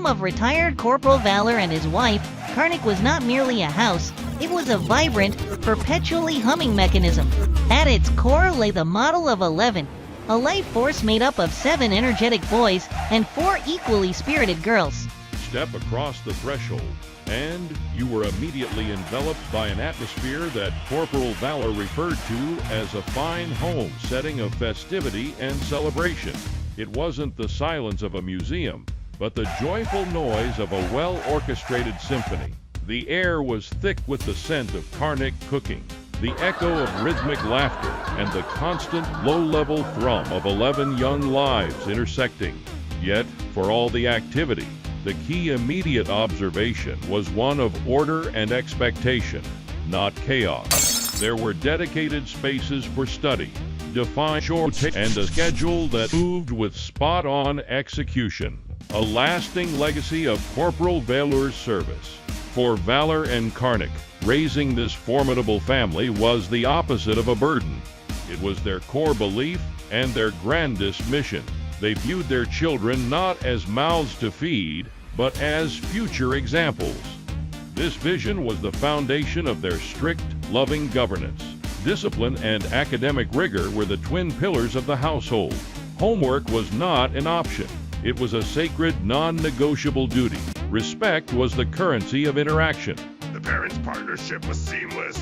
home of retired Corporal Valor and his wife, Carnick was not merely a house, it was a vibrant, perpetually humming mechanism. At its core lay the model of 11, a life force made up of 7 energetic boys and 4 equally spirited girls. Step across the threshold, and you were immediately enveloped by an atmosphere that Corporal Valor referred to as a fine home setting of festivity and celebration. It wasn't the silence of a museum, but the joyful noise of a well-orchestrated symphony. The air was thick with the scent of carnick cooking, the echo of rhythmic laughter, and the constant low-level thrum of 11 young lives intersecting. Yet, for all the activity, the key immediate observation was one of order and expectation, not chaos. There were dedicated spaces for study, defined short and a schedule that moved with spot-on execution. A lasting legacy of Corporal Valor's service. For Valor and Carnick, raising this formidable family was the opposite of a burden. It was their core belief and their grandest mission. They viewed their children not as mouths to feed, but as future examples. This vision was the foundation of their strict, loving governance. Discipline and academic rigor were the twin pillars of the household. Homework was not an option. It was a sacred, non-negotiable duty. Respect was the currency of interaction. The parents' partnership was seamless.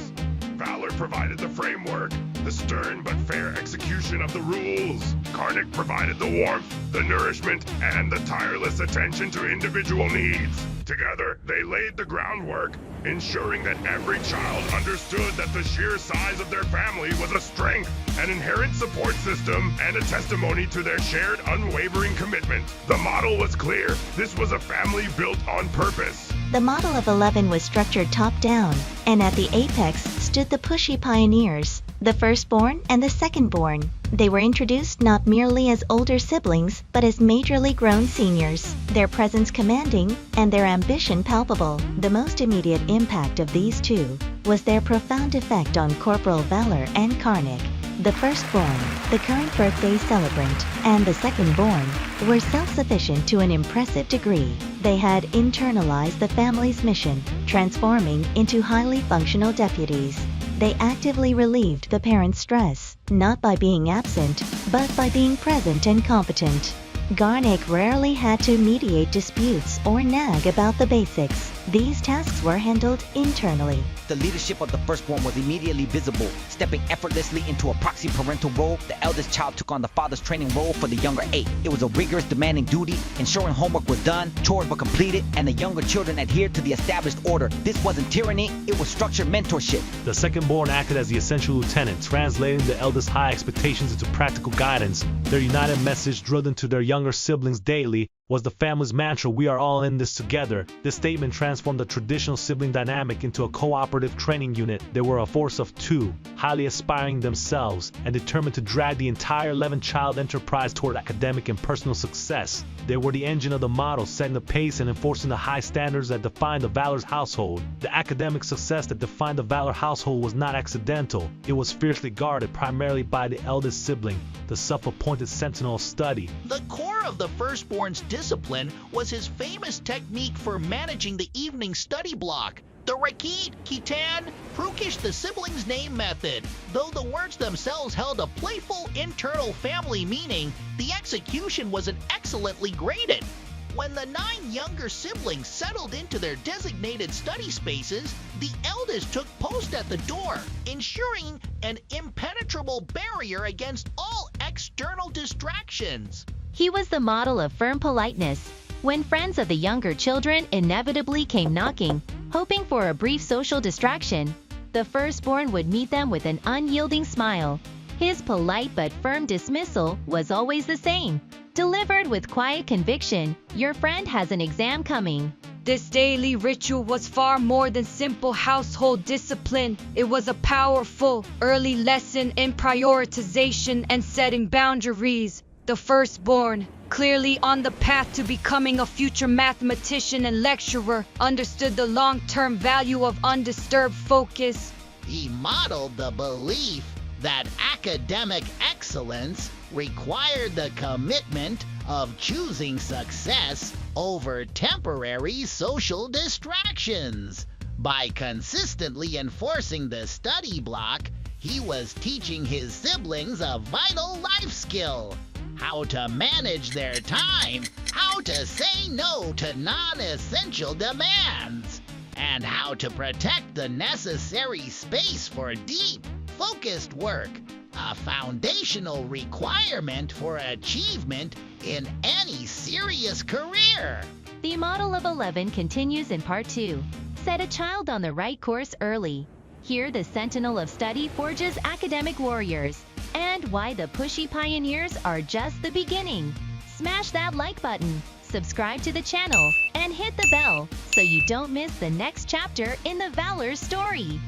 Valor provided the framework, the stern but fair execution of the rules. Carnick provided the warmth, the nourishment, and the tireless attention to individual needs. Together, they laid the groundwork, ensuring that every child understood that the sheer size of their family was a strength, an inherent support system, and a testimony to their shared unwavering commitment. The model was clear. This was a family built on purpose. The model of 11 was structured top-down, and at the apex stood the pushy pioneers, the firstborn and the secondborn. They were introduced not merely as older siblings, but as majorly grown seniors, their presence commanding and their ambition palpable. The most immediate impact of these two was their profound effect on Corporal Valor and Carnick. The firstborn, the current birthday celebrant, and the secondborn were self-sufficient to an impressive degree. They had internalized the family's mission, transforming into highly functional deputies. They actively relieved the parents' stress, not by being absent, but by being present and competent. Carnick rarely had to mediate disputes or nag about the basics. These tasks were handled internally. The leadership of the firstborn was immediately visible. Stepping effortlessly into a proxy parental role, the eldest child took on the father's training role for the younger 8. It was a rigorous, demanding duty, ensuring homework was done, chores were completed, and the younger children adhered to the established order. This wasn't tyranny, it was structured mentorship. The secondborn acted as the essential lieutenant, translating the eldest high expectations into practical guidance. Their united message drilled into their younger siblings daily was the family's mantra, "We are all in this together." This statement transformed the traditional sibling dynamic into a cooperative training unit. They were a force of 2, highly aspiring themselves and determined to drag the entire 11-child enterprise toward academic and personal success. They were the engine of the model, setting the pace and enforcing the high standards that defined the Valor's household. The academic success that defined the Valor household was not accidental. It was fiercely guarded primarily by the eldest sibling, the self-appointed Sentinel Study. The core of the firstborn's discipline was his famous technique for managing the evening study block, the Rakit, Kitan, Prukish the siblings' name method. Though the words themselves held a playful internal family meaning, the execution was excellently graded. When the 9 younger siblings settled into their designated study spaces, the eldest took post at the door, ensuring an impenetrable barrier against all external distractions. He was the model of firm politeness. When friends of the younger children inevitably came knocking, hoping for a brief social distraction, the firstborn would meet them with an unyielding smile. His polite but firm dismissal was always the same, delivered with quiet conviction, "Your friend has an exam coming." This daily ritual was far more than simple household discipline. It was a powerful, early lesson in prioritization and setting boundaries. The firstborn, clearly on the path to becoming a future mathematician and lecturer, understood the long-term value of undisturbed focus. He modeled the belief that academic excellence required the commitment of choosing success over temporary social distractions. By consistently enforcing the study block, he was teaching his siblings a vital life skill: how to manage their time, how to say no to non-essential demands, and how to protect the necessary space for deep, focused work, a foundational requirement for achievement in any serious career. The model of 11 continues in part 2. Set a child on the right course early. Here, the Sentinel of Study forges academic warriors, and why the pushy pioneers are just the beginning. Smash that like button, subscribe to the channel, and hit the bell so you don't miss the next chapter in the Valor story.